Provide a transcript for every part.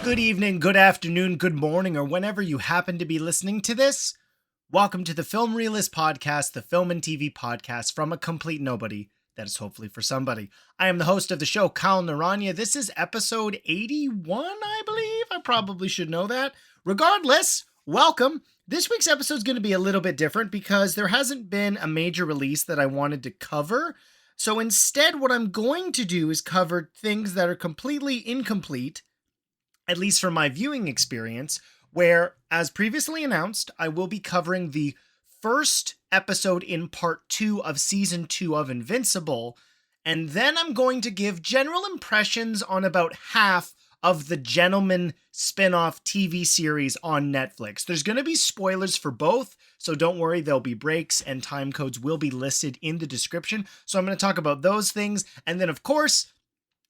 Good evening, good afternoon, good morning, or whenever you happen to be listening to this. Welcome to the Film Realist Podcast, the film and TV podcast from a complete nobody that is hopefully for somebody. I am the host of the show, Kyle Naranya. This is episode 81, I believe. I probably should know that. Regardless, welcome. This week's episode is going to be a little bit different because there hasn't been a major release that I wanted to cover. So instead, what I'm going to do is cover things that are completely incomplete, at least from my viewing experience, where, as previously announced, I will be covering the first episode in part 2 of season 2 of Invincible, and then I'm going to give general impressions on about half of the Gentleman spinoff TV series on Netflix. There's going to be spoilers for both, so don't worry, there'll be breaks and time codes will be listed in the description. So I'm going to talk about those things, and then of course,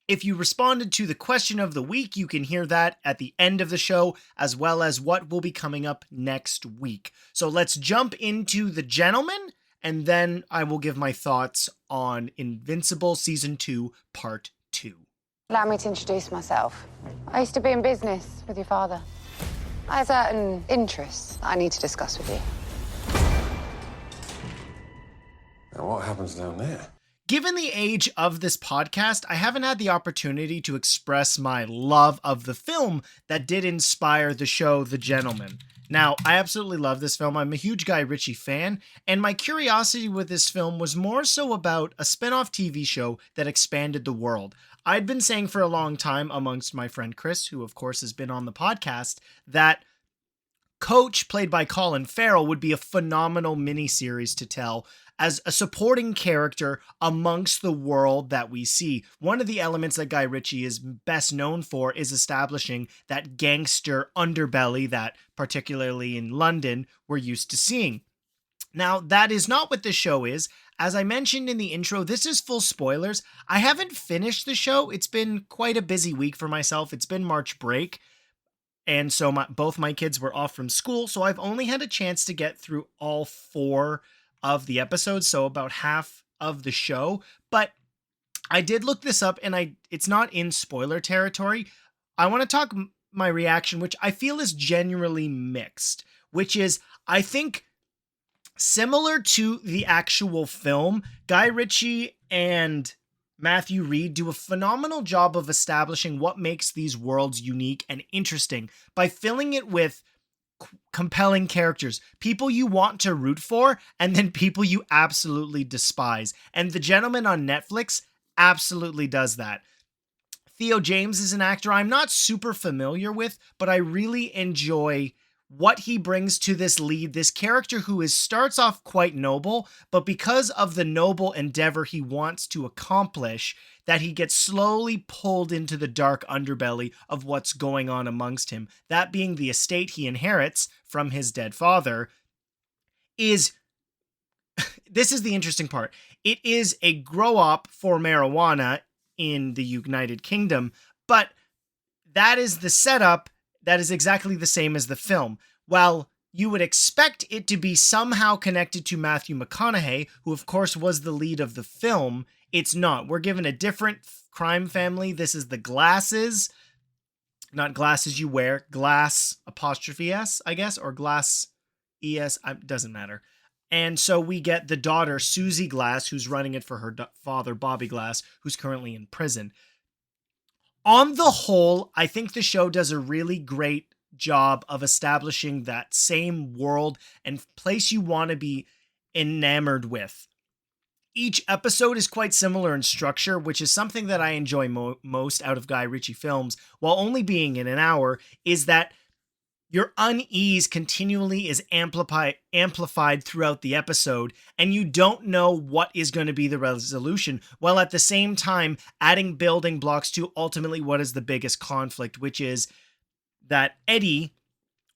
if you responded to the question of the week, you can hear that at the end of the show, as well as what will be coming up next week. So let's jump into The Gentleman, and then I will give my thoughts on Invincible Season 2, Part 2. Allow me to introduce myself. I used to be in business with your father. I have certain interests I need to discuss with you. Now what happens down there? Given the age of this podcast, I haven't had the opportunity to express my love of the film that did inspire the show The Gentleman. Now, I absolutely love this film. I'm a huge Guy Ritchie fan, and my curiosity with this film was more so about a spin-off TV show that expanded the world. I'd been saying for a long time amongst my friend Chris, who of course has been on the podcast, that Coach, played by Colin Farrell, would be a phenomenal miniseries to tell as a supporting character amongst the world that we see. One of the elements that Guy Ritchie is best known for is establishing that gangster underbelly that, particularly in London, we're used to seeing. Now, that is not what this show is. As I mentioned in the intro, this is full spoilers. I haven't finished the show. It's been quite a busy week for myself. It's been March break. And so both my kids were off from school, so I've only had a chance to get through all 4 of the episodes, so about half of the show. But I did look this up, and it's not in spoiler territory. I want to talk my reaction, which I feel is genuinely mixed, which is, I think, similar to the actual film, Guy Ritchie and Matthew Reed do a phenomenal job of establishing what makes these worlds unique and interesting by filling it with compelling characters, people you want to root for, and then people you absolutely despise. And The Gentleman on Netflix absolutely does that. Theo James is an actor I'm not super familiar with, but I really enjoy what he brings to this lead, this character who starts off quite noble, but because of the noble endeavor he wants to accomplish, that he gets slowly pulled into the dark underbelly of what's going on amongst him. That being the estate he inherits from his dead father is, this is the interesting part. It is a grow-up for marijuana in the United Kingdom, but that is the setup that is exactly the same as the film. While you would expect it to be somehow connected to Matthew McConaughey, who of course was the lead of the film, it's not. We're given a different crime family. This is the Glasses, not glasses you wear, Glass apostrophe S, I guess, or Glass ES, doesn't matter. And so we get the daughter, Susie Glass, who's running it for her father, Bobby Glass, who's currently in prison. On the whole, I think the show does a really great job of establishing that same world and place you want to be enamored with. Each episode is quite similar in structure, which is something that I enjoy most out of Guy Ritchie films, while only being in an hour, is that your unease continually is amplified throughout the episode, and you don't know what is going to be the resolution, while at the same time adding building blocks to ultimately what is the biggest conflict, which is that Eddie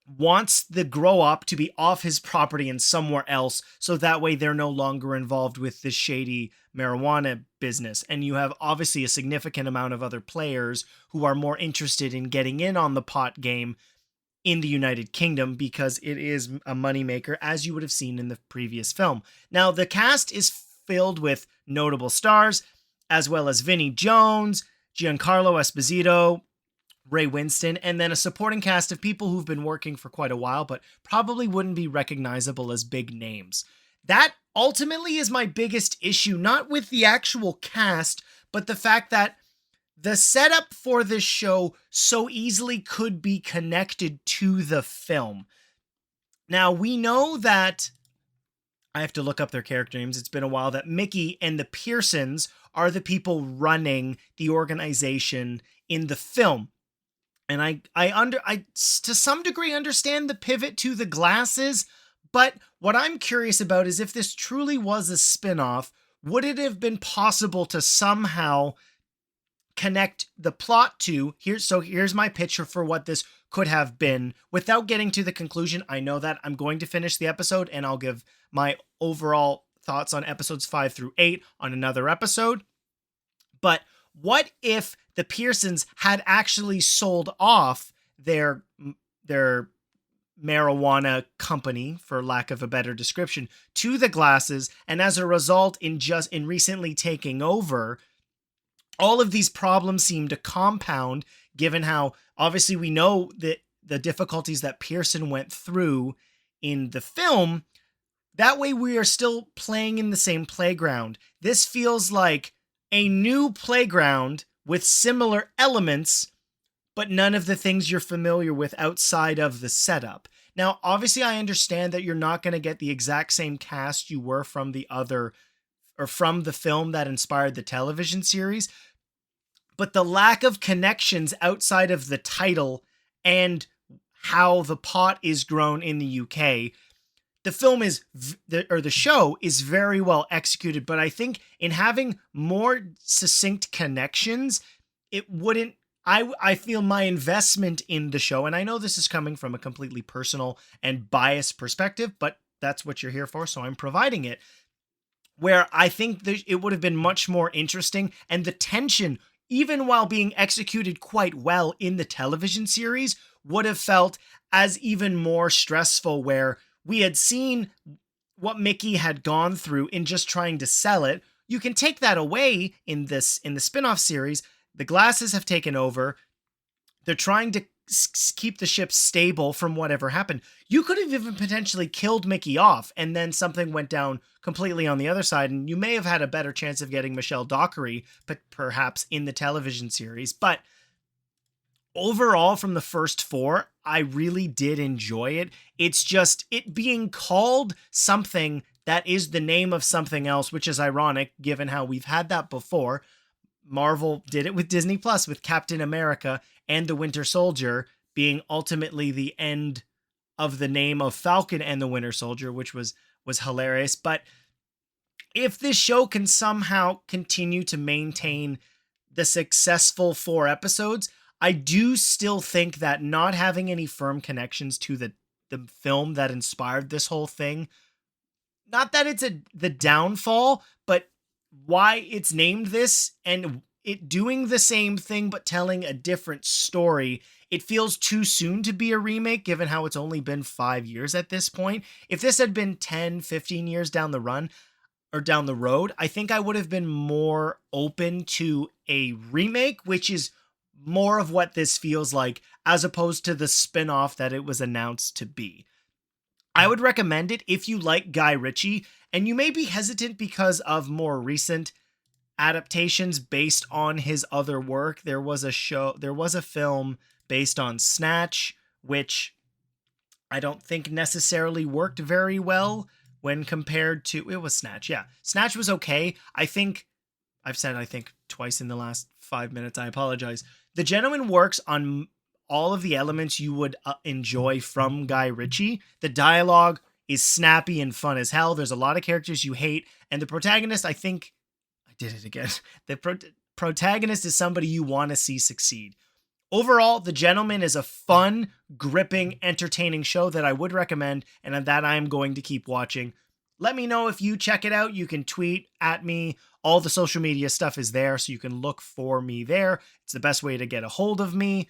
wants the grow-up to be off his property and somewhere else, so that way they're no longer involved with this shady marijuana business. And you have obviously a significant amount of other players who are more interested in getting in on the pot game in the United Kingdom because it is a moneymaker, as you would have seen in the previous film. Now, the cast is filled with notable stars, as well as Vinnie Jones, Giancarlo Esposito, Ray Winston, and then a supporting cast of people who've been working for quite a while, but probably wouldn't be recognizable as big names. That ultimately is my biggest issue, not with the actual cast, but the fact that the setup for this show so easily could be connected to the film. Now, we know that, I have to look up their character names, it's been a while, that Mickey and the Pearsons are the people running the organization in the film. And I to some degree understand the pivot to the glasses, but what I'm curious about is if this truly was a spin-off, would it have been possible to somehow connect the plot to here's my picture for what this could have been without getting to the conclusion. I know that I'm going to finish the episode and I'll give my overall thoughts on episodes 5 through 8 on another episode. But what if the Pearsons had actually sold off their marijuana company, for lack of a better description, to the glasses, and as a result, in recently taking over, all of these problems seem to compound, given how obviously we know that the difficulties that Pearson went through in the film. That way we are still playing in the same playground. This feels like a new playground with similar elements, but none of the things you're familiar with outside of the setup. Now, obviously, I understand that you're not going to get the exact same cast you were from the other, or from the film that inspired the television series, but the lack of connections outside of the title and how the pot is grown in the UK, the film the show is very well executed, but I think in having more succinct connections, it wouldn't, I feel my investment in the show, and I know this is coming from a completely personal and biased perspective, but that's what you're here for, so I'm providing it, where I think it would have been much more interesting, and the tension, even while being executed quite well in the television series, would have felt as even more stressful, where we had seen what Mickey had gone through in just trying to sell it. You can take that away in the spin-off series. The glasses have taken over. They're trying to keep the ship stable from whatever happened. You could have even potentially killed Mickey off, and then something went down completely on the other side, and you may have had a better chance of getting Michelle Dockery, but perhaps in the television series. But overall, from the first 4, I really did enjoy it. It's just it being called something that is the name of something else, which is ironic given how we've had that before. Marvel did it with Disney Plus, with Captain America and the Winter Soldier being ultimately the end of the name of Falcon and the Winter Soldier, which was hilarious. But if this show can somehow continue to maintain the successful 4 episodes, I do still think that not having any firm connections to the film that inspired this whole thing, not that it's the downfall, but why it's named this and it doing the same thing but telling a different story, it feels too soon to be a remake given how it's only been 5 years at this point. If this had been 10, 15 years down the road, I think I would have been more open to a remake, which is more of what this feels like, as opposed to the spin-off that it was announced to be. I would recommend it if you like Guy Ritchie, and you may be hesitant because of more recent adaptations based on his other work. There was a film based on Snatch, which I don't think necessarily worked very well when compared to, it was Snatch. Yeah. Snatch was okay. I've said twice in the last 5 minutes. I apologize. The Gentleman works on all of the elements you would enjoy from Guy Ritchie. The dialogue is snappy and fun as hell. There's a lot of characters you hate. And the protagonist, I did it again. The protagonist is somebody you want to see succeed. Overall, The Gentleman is a fun, gripping, entertaining show that I would recommend and that I am going to keep watching. Let me know if you check it out. You can tweet at me. All the social media stuff is there, so you can look for me there. It's the best way to get a hold of me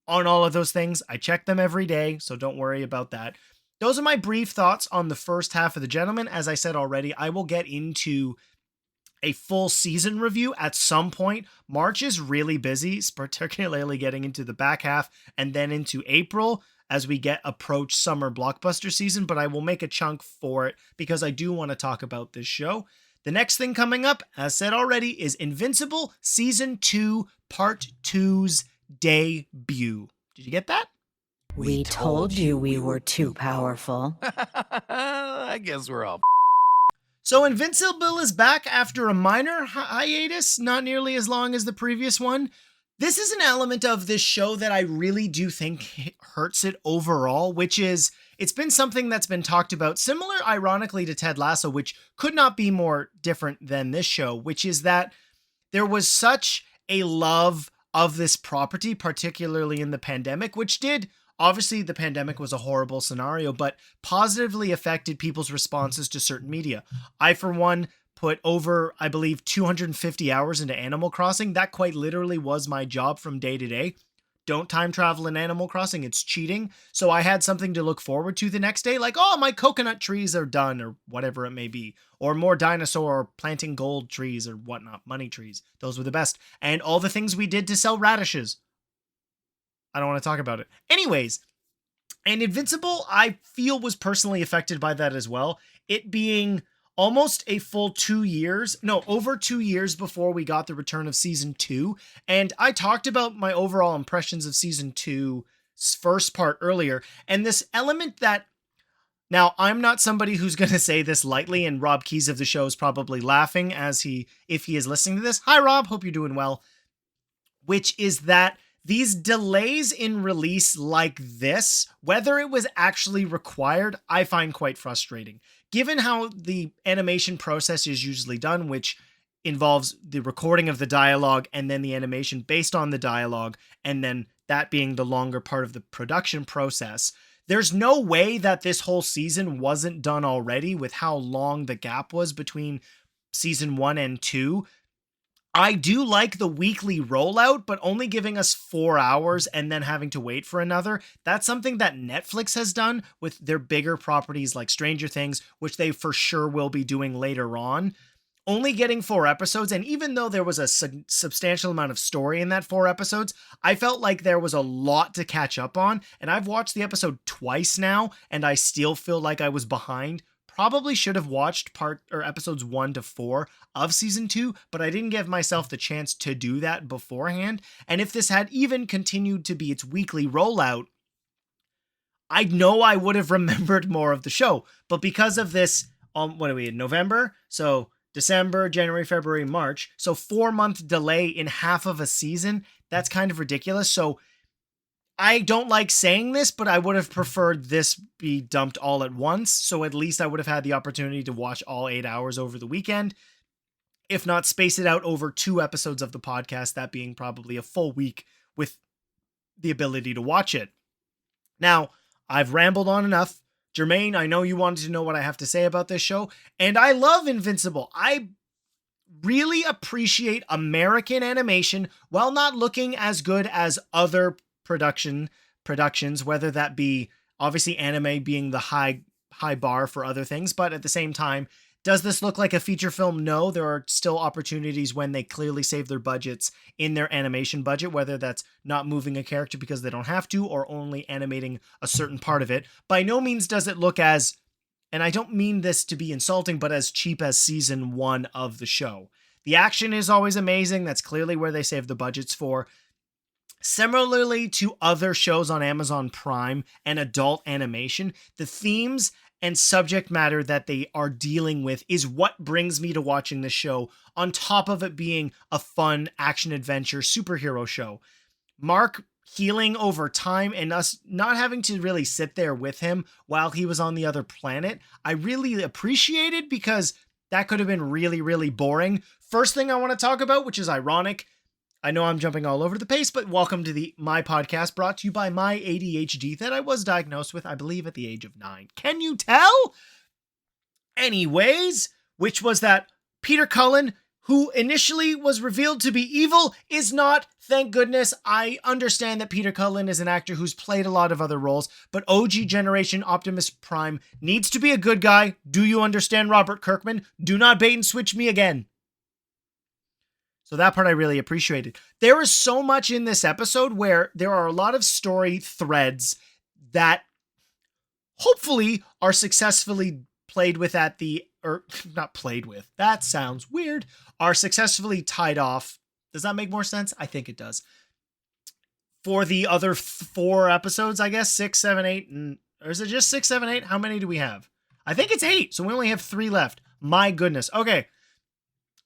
on all of those things. I check them every day, so don't worry about that. Those are my brief thoughts on the first half of The Gentleman. As I said already, I will get into a full season review at some point. March is really busy, particularly getting into the back half and then into April as we approach summer blockbuster season, but I will make a chunk for it because I do want to talk about this show. The next thing coming up, as said already, is Invincible Season 2 Part 2's debut. Did you get that? We told you we were too powerful. I guess we're all So Invincible is back after a minor hiatus, not nearly as long as the previous one. This is an element of this show that I really do think hurts it overall, which is it's been something that's been talked about, similar ironically to Ted Lasso, which could not be more different than this show, which is that there was such a love of this property, particularly in the pandemic, which did, obviously the pandemic was a horrible scenario, but positively affected people's responses to certain media. I, for one, put over, I believe, 250 hours into Animal Crossing. That quite literally was my job from day to day. Don't time travel in Animal Crossing, it's cheating. So I had something to look forward to the next day, like, oh, my coconut trees are done, or whatever it may be. Or more dinosaur planting gold trees or whatnot, money trees. Those were the best. And all the things we did to sell radishes. I don't want to talk about it. Anyways, and Invincible, I feel, was personally affected by that as well. It being almost a full over 2 years before we got the return of season 2. And I talked about my overall impressions of season 2's first part earlier. And this element that, now I'm not somebody who's going to say this lightly, and Rob Keyes of the show is probably laughing if he is listening to this. Hi, Rob. Hope you're doing well. Which is that these delays in release like this, whether it was actually required, I find quite frustrating. Given how the animation process is usually done, which involves the recording of the dialogue and then the animation based on the dialogue, and then that being the longer part of the production process, there's no way that this whole season wasn't done already with how long the gap was between season 1 and 2. I do like the weekly rollout, but only giving us 4 hours and then having to wait for another. That's something that Netflix has done with their bigger properties like Stranger Things, which they for sure will be doing later on. Only getting 4 episodes, and even though there was a substantial amount of story in that 4 episodes, I felt like there was a lot to catch up on, and I've watched the episode twice now, and I still feel like I was behind. Probably should have watched episodes 1 to 4 of season 2, but I didn't give myself the chance to do that beforehand. And if this had even continued to be its weekly rollout, I know I would have remembered more of the show. But because of this, what are we in November? So December, January, February, March. So 4-month delay in half of a season. That's kind of ridiculous. So I don't like saying this, but I would have preferred this be dumped all at once, so at least I would have had the opportunity to watch all 8 hours over the weekend, if not space it out over 2 episodes of the podcast, that being probably a full week with the ability to watch it. Now, I've rambled on enough. Jermaine, I know you wanted to know what I have to say about this show, and I love Invincible. I really appreciate American animation while not looking as good as other productions, whether that be obviously anime being the high bar for other things, but at the same time, does this look like a feature film? No, there are still opportunities when they clearly save their budgets in their animation budget, whether that's not moving a character because they don't have to or only animating a certain part of it. By no means does it look as, and I don't mean this to be insulting, but as cheap as season 1 of the show. The action is always amazing. That's clearly where they save the budgets for. Similarly to other shows on Amazon Prime and adult animation, the themes and subject matter that they are dealing with is what brings me to watching this show, on top of it being a fun action-adventure superhero show. Mark healing over time and us not having to really sit there with him while he was on the other planet, I really appreciated, because that could have been really, really boring. First thing I want to talk about, which is ironic, I know I'm jumping all over the pace, but welcome to my podcast, brought to you by my ADHD that I was diagnosed with, I believe, at the age of 9. Can you tell? Anyways, which was that Peter Cullen, who initially was revealed to be evil, is not, thank goodness. I understand that Peter Cullen is an actor who's played a lot of other roles, but OG Generation Optimus Prime needs to be a good guy. Do you understand, Robert Kirkman? Do not bait and switch me again. So that part I really appreciated. There is so much in this episode where there are a lot of story threads that hopefully are successfully played with or not played with. That sounds weird. Are successfully tied off. Does that make more sense? I think it does. For the other 4 episodes, I guess, 6, 7, 8, or is it just 6, 7, 8? How many do we have? I think it's 8, so we only have 3 left. My goodness. Okay.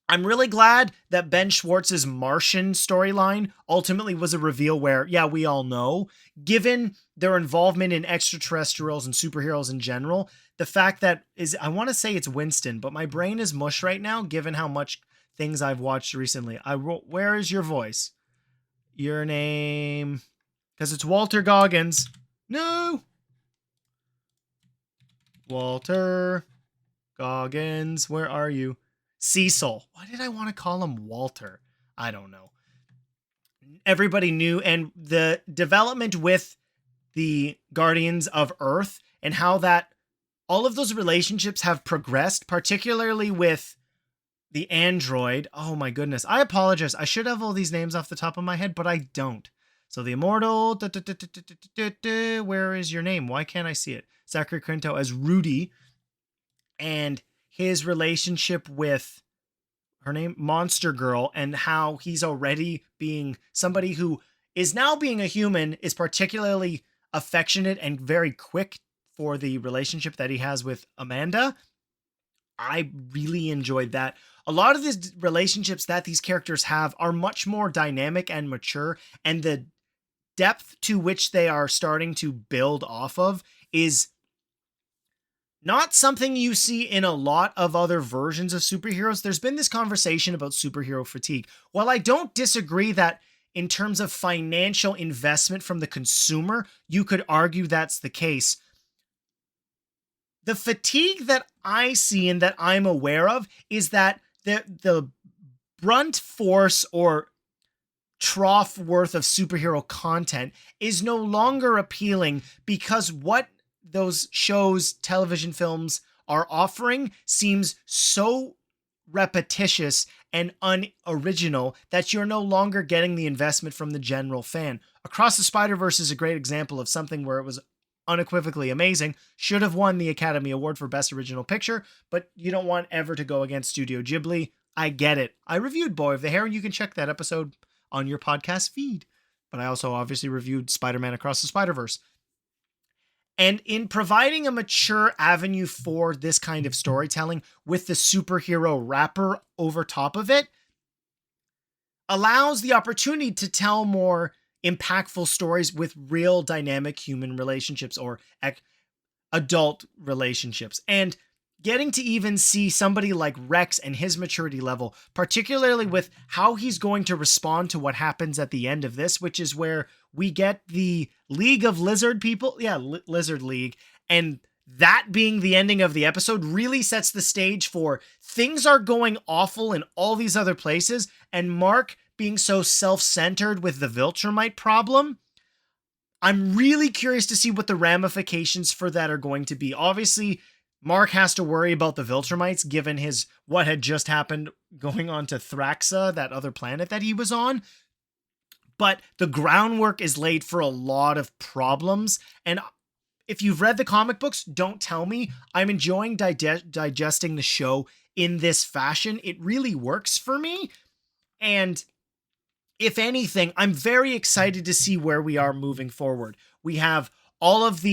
I'm really glad that Ben Schwartz's Martian storyline ultimately was a reveal where, yeah, we all know, given their involvement in extraterrestrials and superheroes in general, the fact that I want to say it's Winston, but my brain is mush right now, given how much things I've watched recently. Where is your voice? Your name, because it's Walter Goggins. No. Walter Goggins, where are you? Cecil. Why did I want to call him Walter? I don't know. Everybody knew, and the development with the Guardians of Earth and how that all of those relationships have progressed, particularly with the android. Oh my goodness. I apologize. I should have all these names off the top of my head, but I don't. So the Immortal, where is your name? Why can't I see it? Zachary Quinto as Rudy, and his relationship with her name, Monster Girl, and how he's already being somebody who is now being a human, is particularly affectionate and very quick for the relationship that he has with Amanda. I really enjoyed that. A lot of these relationships that these characters have are much more dynamic and mature, and the depth to which they are starting to build off of is not something you see in a lot of other versions of superheroes. There's been this conversation about superhero fatigue. While I don't disagree that in terms of financial investment from the consumer, you could argue that's the case. The fatigue that I see and that I'm aware of is that the brunt force or trough worth of superhero content is no longer appealing because what those shows, television films are offering seems so repetitious and unoriginal that you're no longer getting the investment from the general fan. Across the Spider-Verse is a great example of something where it was unequivocally amazing, should have won the Academy Award for Best Original Picture, but you don't want ever to go against Studio Ghibli. I get it. I reviewed Boy of the Hair, and you can check that episode on your podcast feed. But I also obviously reviewed Spider-Man Across the Spider-Verse. And in providing a mature avenue for this kind of storytelling with the superhero wrapper over top of it, allows the opportunity to tell more impactful stories with real dynamic human relationships or adult relationships. And getting to even see somebody like Rex and his maturity level, particularly with how he's going to respond to what happens at the end of this, which is where we get the League of Lizard People. Yeah, Lizard League. And that being the ending of the episode really sets the stage for things are going awful in all these other places. And Mark being so self-centered with the Viltrumite problem, I'm really curious to see what the ramifications for that are going to be. Obviously, Mark has to worry about the Viltrumites given what had just happened going on to Thraxa, that other planet that he was on. But the groundwork is laid for a lot of problems. And if you've read the comic books, don't tell me. I'm enjoying digesting the show in this fashion. It really works for me. And if anything, I'm very excited to see where we are moving forward. We have all of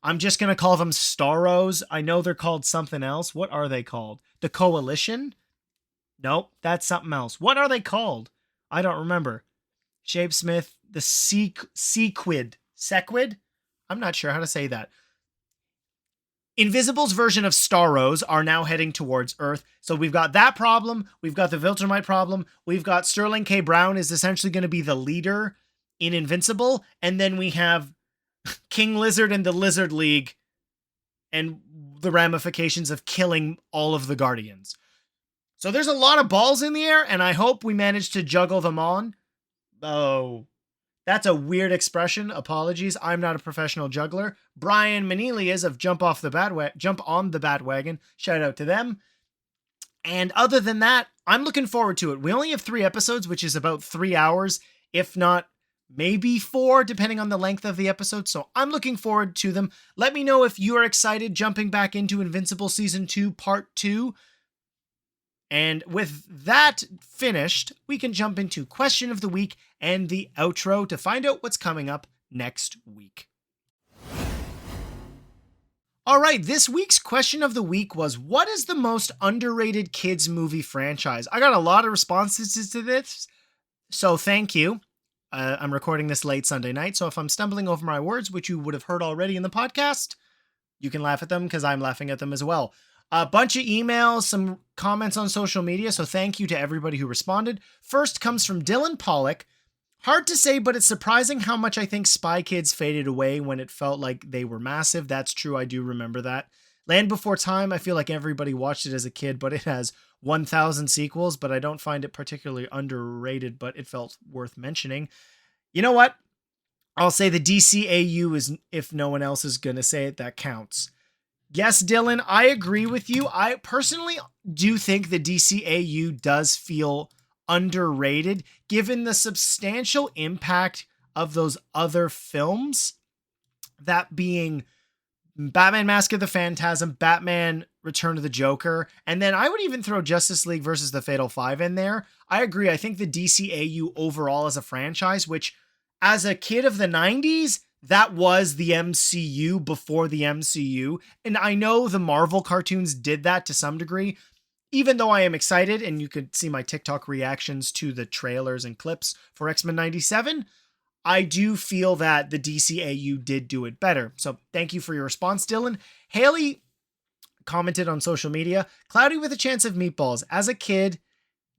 I'm just going to call them Starros. I know they're called something else. What are they called? The Coalition? Nope, that's something else. What are they called? I don't remember. Shapesmith, the Sequid. Sequid? I'm not sure how to say that. Invisible's version of Starros are now heading towards Earth. So we've got that problem. We've got the Viltrumite problem. We've got Sterling K. Brown is essentially going to be the leader in Invincible. And then we have King Lizard and the Lizard League and the ramifications of killing all of the Guardians. So there's a lot of balls in the air, and I hope we manage to juggle them on. Oh, that's a weird expression. Apologies. I'm not a professional juggler. Brian Manili is of Jump on the Batwagon. Shout out to them. And other than that, I'm looking forward to it. We only have 3 episodes, which is about 3 hours, if not maybe 4, depending on the length of the episode. So I'm looking forward to them. Let me know if you are excited jumping back into Invincible Season 2, Part 2. And with that finished, we can jump into Question of the Week and the outro to find out what's coming up next week. All right, this week's question of the week was, what is the most underrated kids movie franchise? I got a lot of responses to this, so thank you. I'm recording this late Sunday night, so if I'm stumbling over my words, which you would have heard already in the podcast, you can laugh at them because I'm laughing at them as well. A bunch of emails, some comments on social media, so thank you to everybody who responded. First comes from Dylan Pollock. Hard to say, but it's surprising how much I think Spy Kids faded away when it felt like they were massive. That's true, I do remember that. Land Before Time, I feel like everybody watched it as a kid, but it has 1,000 sequels, but I don't find it particularly underrated, but it felt worth mentioning. You know what? I'll say the DCAU is, if no one else is going to say it, that counts. Yes, Dylan, I agree with you. I personally do think the DCAU does feel underrated given the substantial impact of those other films, that being Batman Mask of the Phantasm, Batman Return of the Joker, and then I would even throw Justice League versus the Fatal Five in there. I agree. I think the DCAU overall as a franchise, which as a kid of the 90s, that was the MCU before the MCU. And I know the Marvel cartoons did that to some degree, even though I am excited, and you could see my TikTok reactions to the trailers and clips for X-Men 97, I do feel that the DCAU did do it better. So thank you for your response, Dylan. Haley commented on social media, Cloudy with a Chance of Meatballs. As a kid,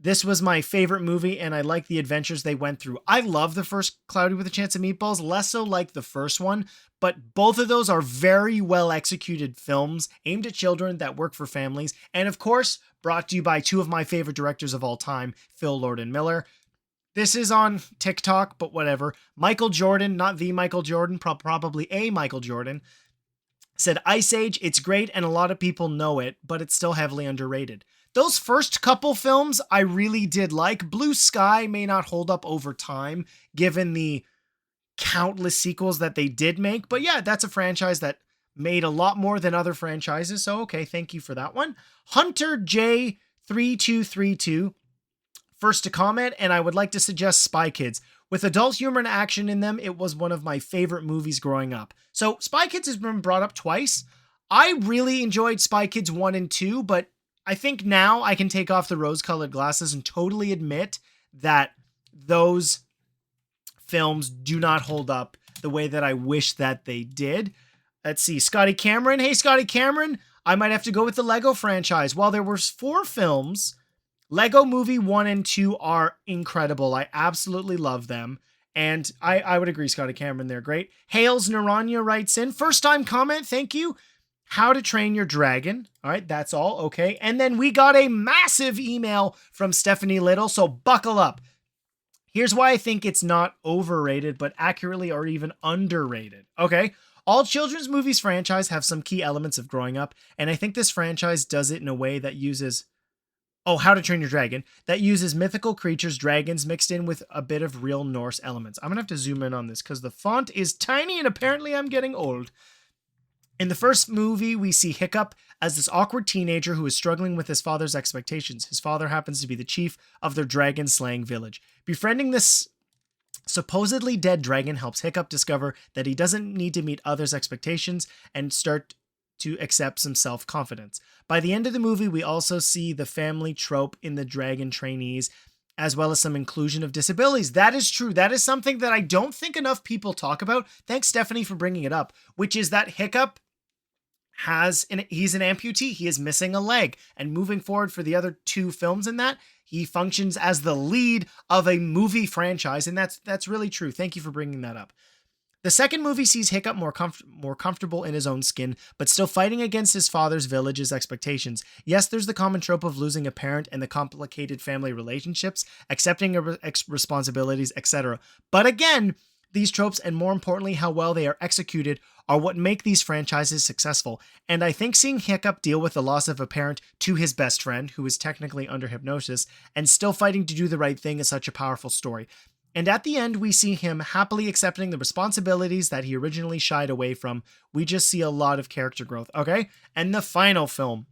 this was my favorite movie, and I like the adventures they went through. I love the first Cloudy with a Chance of Meatballs, less so like the first one, but both of those are very well executed films aimed at children that work for families, and of course, brought to you by 2 of my favorite directors of all time, Phil Lord and Miller. This is on TikTok, but whatever. Michael Jordan, not the Michael Jordan, probably a Michael Jordan, said, Ice Age, it's great and a lot of people know it, but it's still heavily underrated. Those first couple films I really did like. Blue Sky may not hold up over time, given the countless sequels that they did make. But yeah, that's a franchise that made a lot more than other franchises. So, okay, thank you for that one. Hunter J3232, first to comment, and I would like to suggest Spy Kids. With adult humor and action in them, it was one of my favorite movies growing up. So Spy Kids has been brought up twice. I really enjoyed Spy Kids 1 and 2, but I think now I can take off the rose-colored glasses and totally admit that those films do not hold up the way that I wish that they did. Let's see, Scotty Cameron. Hey, Scotty Cameron, I might have to go with the Lego franchise. While there were 4 films, Lego Movie 1 and 2 are incredible. I absolutely love them. And I would agree, Scotty Cameron, they're great. Hales Naranya writes in, first time comment, thank you. How to Train Your Dragon. All right, that's all. Okay. And then we got a massive email from Stephanie Little, so buckle up. Here's why I think it's not overrated, but accurately or even underrated. Okay. All children's movies franchise have some key elements of growing up, and I think this franchise does it in a way that uses How to Train Your Dragon, that uses mythical creatures, dragons, mixed in with a bit of real Norse elements. I'm going to have to zoom in on this because the font is tiny and apparently I'm getting old. In the first movie, we see Hiccup as this awkward teenager who is struggling with his father's expectations. His father happens to be the chief of their dragon-slaying village. Befriending this supposedly dead dragon helps Hiccup discover that he doesn't need to meet others' expectations and start to accept some self-confidence. By the end of the movie, we also see the family trope in the dragon trainees, as well as some inclusion of disabilities. That is true. That is something that I don't think enough people talk about. Thanks, Stephanie, for bringing it up, which is that Hiccup he's an amputee. He is missing a leg. And moving forward for the other 2 films in that, he functions as the lead of a movie franchise. And that's really true. Thank you for bringing that up. The second movie sees Hiccup more comfortable in his own skin, but still fighting against his father's village's expectations. Yes, there's the common trope of losing a parent and the complicated family relationships, accepting responsibilities, etc. But again, these tropes, and more importantly, how well they are executed, are what make these franchises successful. And I think seeing Hiccup deal with the loss of a parent to his best friend, who is technically under hypnosis, and still fighting to do the right thing is such a powerful story. And at the end, we see him happily accepting the responsibilities that he originally shied away from. We just see a lot of character growth, okay? And the final film,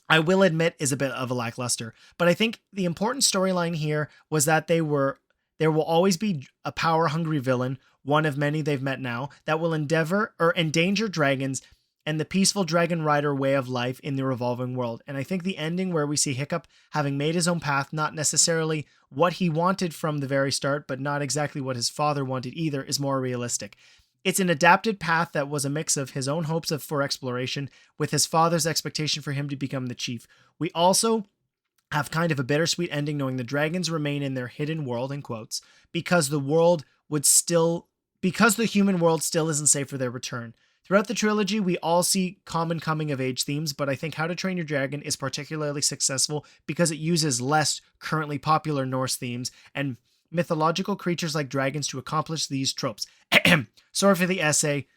I will admit, is a bit of a lackluster, but I think the important storyline here was that there will always be a power-hungry villain, one of many they've met now, that will endanger dragons and the peaceful dragon rider way of life in the revolving world. And I think the ending where we see Hiccup having made his own path, not necessarily what he wanted from the very start, but not exactly what his father wanted either, is more realistic. It's an adapted path that was a mix of his own hopes for exploration with his father's expectation for him to become the chief. We also have kind of a bittersweet ending knowing the dragons remain in their hidden world, in quotes, because the human world still isn't safe for their return. Throughout the trilogy, we all see common coming-of-age themes, but I think How to Train Your Dragon is particularly successful because it uses less currently popular Norse themes and mythological creatures like dragons to accomplish these tropes. Sorry for the essay,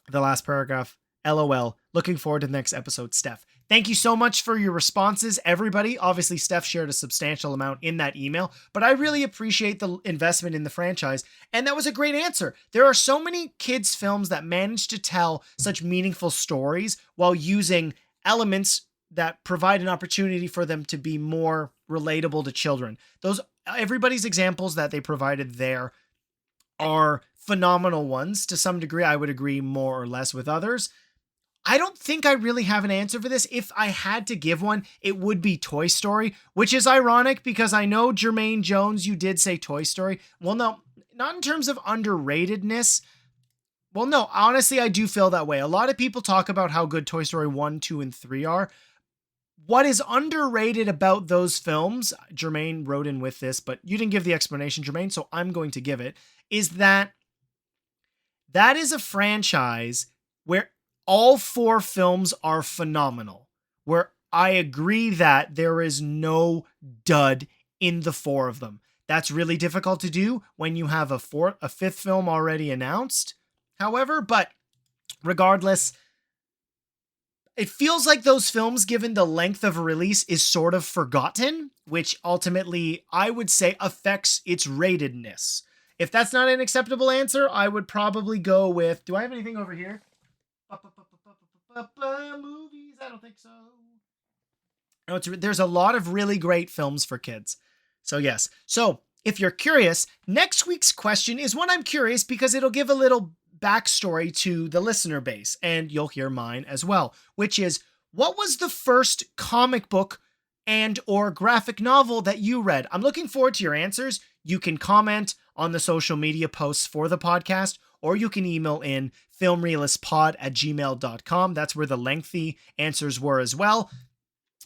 the last paragraph. LOL. Looking forward to the next episode, Steph. Thank you so much for your responses, everybody. Obviously, Steph shared a substantial amount in that email, but I really appreciate the investment in the franchise, and that was a great answer. There are so many kids' films that manage to tell such meaningful stories while using elements that provide an opportunity for them to be more relatable to children. Everybody's examples that they provided there are phenomenal ones. To some degree, I would agree more or less with others. I don't think I really have an answer for this. If I had to give one, it would be Toy Story, which is ironic because I know, Jermaine Jones, you did say Toy Story. Well, no, not in terms of underratedness. Well, no, honestly, I do feel that way. A lot of people talk about how good Toy Story 1, 2, and 3 are. What is underrated about those films, Jermaine wrote in with this, but you didn't give the explanation, Jermaine, so I'm going to give it, is that is a franchise where all 4 films are phenomenal, where I agree that there is no dud in the 4 of them. That's really difficult to do when you have a 5th film already announced, however, but regardless, it feels like those films, given the length of a release, is sort of forgotten, which ultimately I would say affects its ratedness. If that's not an acceptable answer, I would probably go with, do I have anything over here? Movies? I don't think so. No, there's a lot of really great films for kids. So yes. So if you're curious, next week's question is one I'm curious because it'll give a little backstory to the listener base, and you'll hear mine as well, which is, what was the first comic book and or graphic novel that you read? I'm looking forward to your answers. You can comment on the social media posts for the podcast, or you can email in filmreelistspod@gmail.com. That's where the lengthy answers were as well.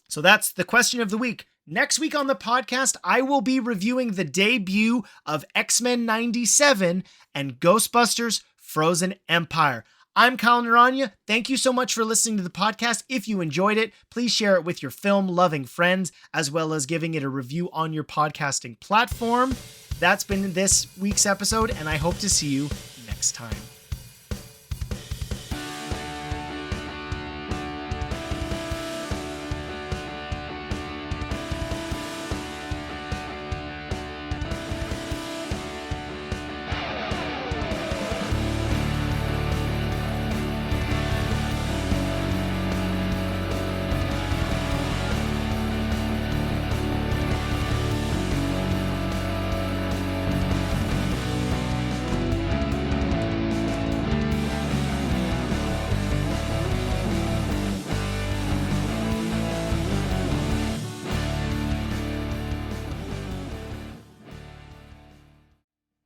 So that's the question of the week. Next week on the podcast, I will be reviewing the debut of X-Men 97 and Ghostbusters Frozen Empire. I'm Kyle Naranya. Thank you so much for listening to the podcast. If you enjoyed it, please share it with your film-loving friends, as well as giving it a review on your podcasting platform. That's been this week's episode, and I hope to see you next time.